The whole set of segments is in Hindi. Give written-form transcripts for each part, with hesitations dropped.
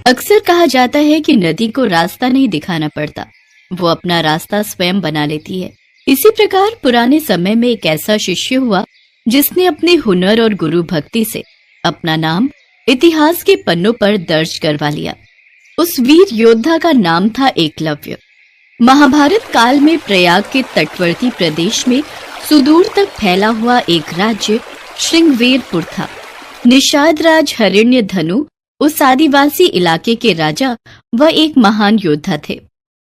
अक्सर कहा जाता है कि नदी को रास्ता नहीं दिखाना पड़ता, वो अपना रास्ता स्वयं बना लेती है। इसी प्रकार पुराने समय में एक ऐसा शिष्य हुआ जिसने अपने हुनर और गुरु भक्ति से अपना नाम इतिहास के पन्नों पर दर्ज करवा लिया। उस वीर योद्धा का नाम था एकलव्य। महाभारत काल में प्रयाग के तटवर्ती प्रदेश में सुदूर तक फैला हुआ एक राज्य श्रृंगवेरपुर था। निषाद राज हिरण्यधनु उस आदिवासी इलाके के राजा व एक महान योद्धा थे।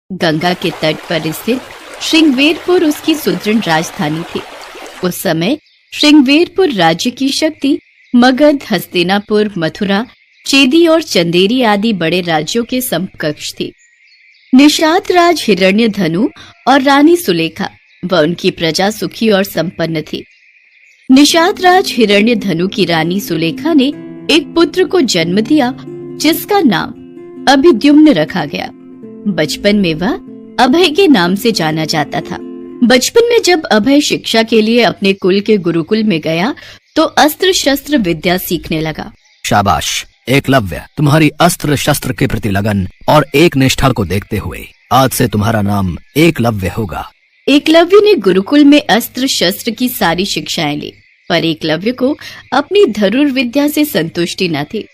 गंगा के तट पर स्थित श्रृंगवेरपुर उसकी सुदृढ़ राजधानी थी। उस समय श्रृंगवेरपुर राज्य की शक्ति मगध, हस्तिनापुर, मथुरा, चेदी और चंदेरी आदि बड़े राज्यों के समकक्ष थी। निषाद राज हिरण्यधनु और रानी सुलेखा व उनकी प्रजा सुखी और संपन्न थी। निषाद राज हिरण्यधनु की रानी सुलेखा ने एक पुत्र को जन्म दिया जिसका नाम अभिद्युम्न रखा गया। बचपन में वह अभय के नाम से जाना जाता था। बचपन में जब अभय शिक्षा के लिए अपने कुल के गुरुकुल में गया तो अस्त्र शस्त्र विद्या सीखने लगा। शाबाश एकलव्य, तुम्हारी अस्त्र शस्त्र के प्रति लगन और एक निष्ठा को देखते हुए आज से तुम्हारा नाम एकलव्य होगा। एकलव्य ने गुरुकुल में अस्त्र शस्त्र की सारी शिक्षाएं ली, पर एकलव्य को अपनी धनुर्विद्या से संतुष्टि न थी।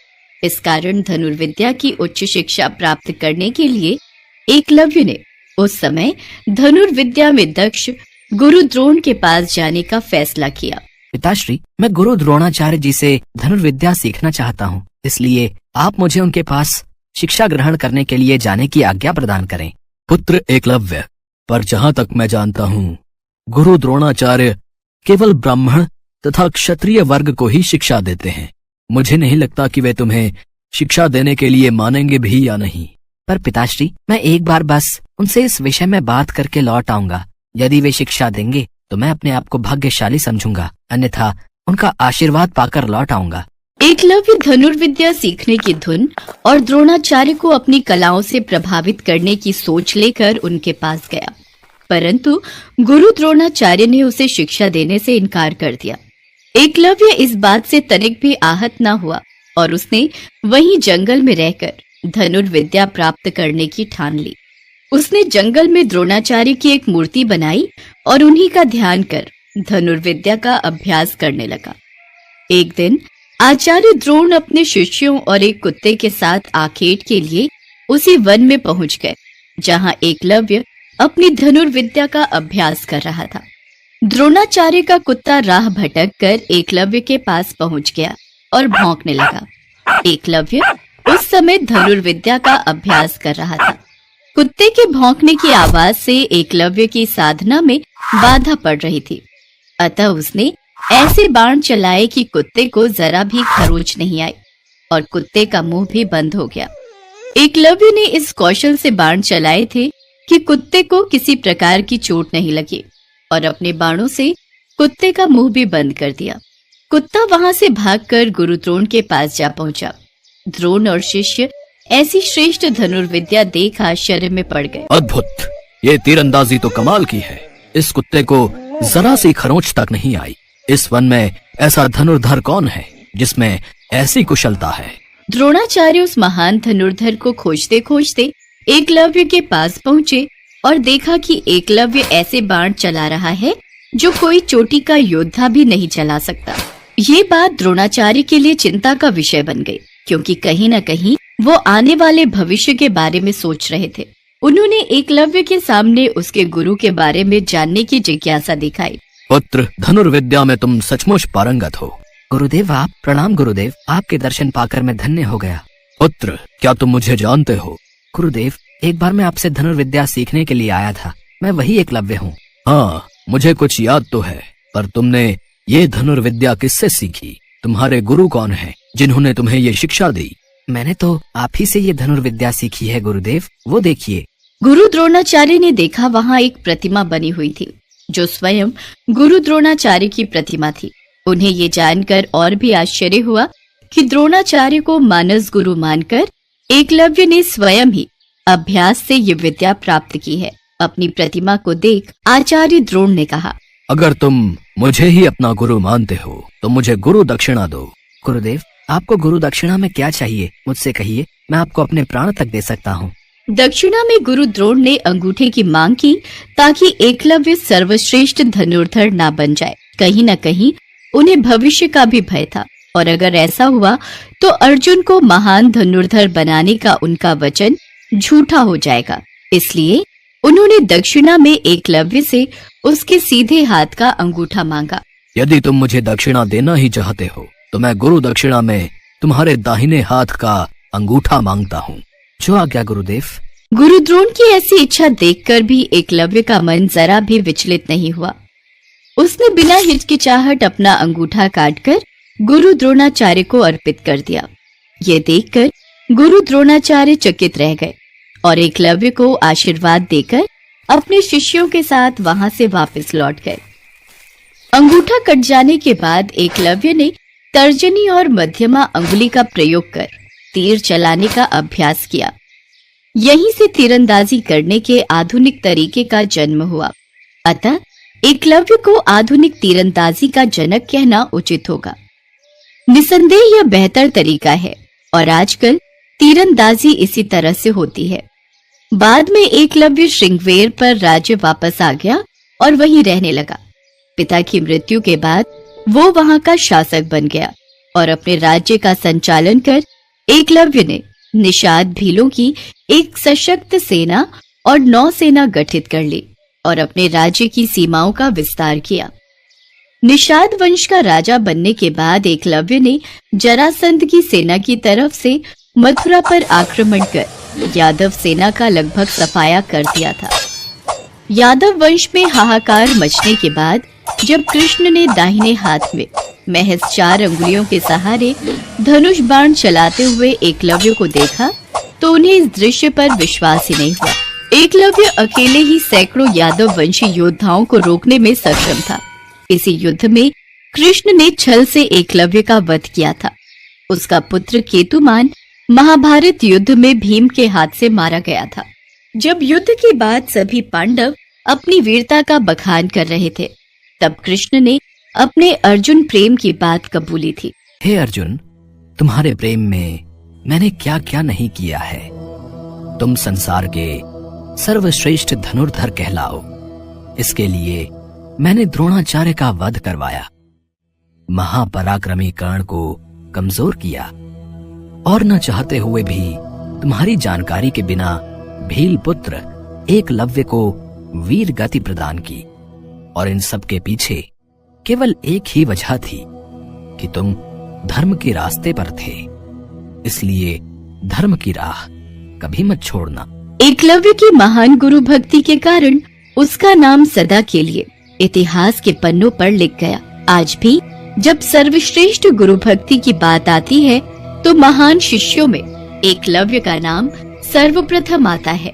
इस कारण धनुर्विद्या की उच्च शिक्षा प्राप्त करने के लिए एकलव्य ने उस समय धनुर्विद्या में दक्ष गुरु द्रोण के पास जाने का फैसला किया। पिताश्री, मैं गुरु द्रोणाचार्य जी से धनुर्विद्या सीखना चाहता हूँ, इसलिए आप मुझे उनके पास शिक्षा ग्रहण करने के लिए जाने की आज्ञा प्रदान करें। पुत्र एकलव्य, पर जहाँ तक मैं जानता हूँ गुरु द्रोणाचार्य केवल ब्राह्मण तथा क्षत्रिय वर्ग को ही शिक्षा देते हैं। मुझे नहीं लगता कि वे तुम्हें शिक्षा देने के लिए मानेंगे भी या नहीं। पर पिताश्री, मैं एक बार बस उनसे इस विषय में बात करके लौट आऊंगा। यदि वे शिक्षा देंगे तो मैं अपने आप को भाग्यशाली समझूंगा, अन्यथा उनका आशीर्वाद पाकर लौट आऊंगा। एकलव्य धनुर्विद्या सीखने की धुन और द्रोणाचार्य को अपनी कलाओं से प्रभावित करने की सोच लेकर उनके पास गया, परंतु गुरु द्रोणाचार्य ने उसे शिक्षा देने से इनकार कर दिया। एकलव्य इस बात से तनिक भी आहत न हुआ और उसने वहीं जंगल में रहकर धनुर्विद्या प्राप्त करने की ठान ली। उसने जंगल में द्रोणाचार्य की एक मूर्ति बनाई और उन्हीं का ध्यान कर धनुर्विद्या का अभ्यास करने लगा। एक दिन आचार्य द्रोण अपने शिष्यों और एक कुत्ते के साथ आखेट के लिए उसी वन में पहुंच गए जहां एकलव्य अपनी धनुर्विद्या का अभ्यास कर रहा था। द्रोणाचार्य का कुत्ता राह भटक कर एकलव्य के पास पहुंच गया और भौंकने लगा। एकलव्य उस समय धनुर्विद्या का अभ्यास कर रहा था। कुत्ते के भौंकने की आवाज से एकलव्य की साधना में बाधा पड़ रही थी, अतः उसने ऐसे बाण चलाए कि कुत्ते को जरा भी खरोंच नहीं आई और कुत्ते का मुंह भी बंद हो गया। एकलव्य ने इस कौशल से बाण चलाए थे कि कुत्ते को किसी प्रकार की चोट नहीं लगी और अपने बाणों से कुत्ते का मुंह भी बंद कर दिया। कुत्ता वहां से भागकर गुरु द्रोण के पास जा पहुंचा। द्रोण और शिष्य ऐसी श्रेष्ठ धनुर्विद्या देख आश्चर्य में पड़ गए। अद्भुत, ये तीरंदाजी तो कमाल की है। इस कुत्ते को जरा सी खरोंच तक नहीं आई। इस वन में ऐसा धनुर्धर कौन है जिसमें ऐसी कुशलता है? द्रोणाचार्य उस महान धनुर्धर को खोजते खोजते एकलव्य के पास पहुँचे और देखा कि एकलव्य ऐसे बाण चला रहा है जो कोई चोटी का योद्धा भी नहीं चला सकता। ये बात द्रोणाचार्य के लिए चिंता का विषय बन गई, क्योंकि कहीं न कहीं वो आने वाले भविष्य के बारे में सोच रहे थे। उन्होंने एकलव्य के सामने उसके गुरु के बारे में जानने की जिज्ञासा दिखाई। पुत्र, धनुर्विद्या में तुम सचमुच पारंगत हो। गुरुदेव, आप प्रणाम। गुरुदेव, आपके दर्शन पाकर मैं धन्य हो गया। पुत्र, क्या तुम मुझे जानते हो? गुरुदेव, एक बार मैं आपसे धनुर्विद्या सीखने के लिए आया था। मैं वही एकलव्य हूँ। हाँ, मुझे कुछ याद तो है, पर तुमने ये धनुर्विद्या किससे सीखी? तुम्हारे गुरु कौन हैं जिन्होंने तुम्हें ये शिक्षा दी? मैंने तो आप ही से ये धनुर्विद्या सीखी है गुरुदेव, वो देखिए। गुरु द्रोणाचार्य ने देखा वहाँ एक प्रतिमा बनी हुई थी जो स्वयं गुरु द्रोणाचार्य की प्रतिमा थी। उन्हें ये जानकर और भी आश्चर्य हुआ कि द्रोणाचार्य को मानस गुरु मानकर एकलव्य ने स्वयं ही अभ्यास से ये विद्या प्राप्त की है। अपनी प्रतिमा को देख आचार्य द्रोण ने कहा, अगर तुम मुझे ही अपना गुरु मानते हो तो मुझे गुरु दक्षिणा दो। गुरुदेव, आपको गुरु दक्षिणा में क्या चाहिए, मुझसे कहिए। मैं आपको अपने प्राण तक दे सकता हूँ। दक्षिणा में गुरु द्रोण ने अंगूठे की मांग की ताकि एकलव्य सर्वश्रेष्ठ धनुर्धर ना बन जाए। कहीं न कहीं उन्हें भविष्य का भी भय था और अगर ऐसा हुआ तो अर्जुन को महान धनुर्धर बनाने का उनका वचन झूठा हो जाएगा। इसलिए उन्होंने दक्षिणा में एकलव्य से उसके सीधे हाथ का अंगूठा मांगा। यदि तुम मुझे दक्षिणा देना ही चाहते हो तो मैं गुरु दक्षिणा में तुम्हारे दाहिने हाथ का अंगूठा मांगता हूँ। जो आज्ञा गुरुदेव। गुरु द्रोण की ऐसी इच्छा देखकर भी एकलव्य का मन जरा भी विचलित नहीं हुआ। उसने बिना हिचकिचाहट अपना अंगूठा काटकर गुरु द्रोणाचार्य को अर्पित कर दिया। ये देखकर गुरु द्रोणाचार्य चकित रह गए और एकलव्य को आशीर्वाद देकर अपने शिष्यों के साथ वहां से वापस लौट गए। अंगूठा कट जाने के बाद एकलव्य ने तर्जनी और मध्यमा अंगुली का प्रयोग कर तीर चलाने का अभ्यास किया। यहीं से तीरंदाजी करने के आधुनिक तरीके का जन्म हुआ। अतः एकलव्य को आधुनिक तीरंदाजी का जनक कहना उचित होगा। निसंदेह यह बेहतर तरीका है और आजकल तीरंदाजी इसी तरह से होती है। बाद में एकलव्य श्रृंगवेर पर राज्य वापस आ गया और वहीं रहने लगा। पिता की मृत्यु के बाद वो वहां का शासक बन गया और अपने राज्य का संचालन कर एकलव्य ने निषाद भीलों की एक सशक्त सेना और नौसेना गठित कर ली और अपने राज्य की सीमाओं का विस्तार किया। निषाद वंश का राजा बनने के बाद एकलव्य ने जरासंध की सेना की तरफ से मथुरा पर आक्रमण कर यादव सेना का लगभग सफाया कर दिया था। यादव वंश में हाहाकार मचने के बाद जब कृष्ण ने दाहिने हाथ में महज 4 अंगुलियों के सहारे धनुष बाण चलाते हुए एकलव्य को देखा तो उन्हें इस दृश्य पर विश्वास ही नहीं हुआ। एकलव्य अकेले ही सैकड़ों यादव वंशी योद्धाओं को रोकने में सक्षम था। इसी युद्ध में कृष्ण ने छल से एकलव्य का वध किया था। उसका पुत्र केतुमान महाभारत युद्ध में भीम के हाथ से मारा गया था। जब युद्ध के बाद सभी पांडव अपनी वीरता का बखान कर रहे थे तब कृष्ण ने अपने अर्जुन प्रेम की बात कबूली थी। हे अर्जुन, तुम्हारे प्रेम में मैंने क्या क्या नहीं किया है। तुम संसार के सर्वश्रेष्ठ धनुर्धर कहलाओ। इसके लिए मैंने द्रोणाचार्य का वध करवाया, महापराक्रमी कर्ण को कमजोर किया और न चाहते हुए भी तुम्हारी जानकारी के बिना भील पुत्र एकलव्य को वीर गति प्रदान की। और इन सब के पीछे केवल एक ही वजह थी कि तुम धर्म के रास्ते पर थे, इसलिए धर्म की राह कभी मत छोड़ना। एकलव्य की महान गुरु भक्ति के कारण उसका नाम सदा के लिए इतिहास के पन्नों पर लिख गया। आज भी जब सर्वश्रेष्ठ गुरु भक्ति की बात आती है तो महान शिष्यों में एकलव्य का नाम सर्वप्रथम आता है।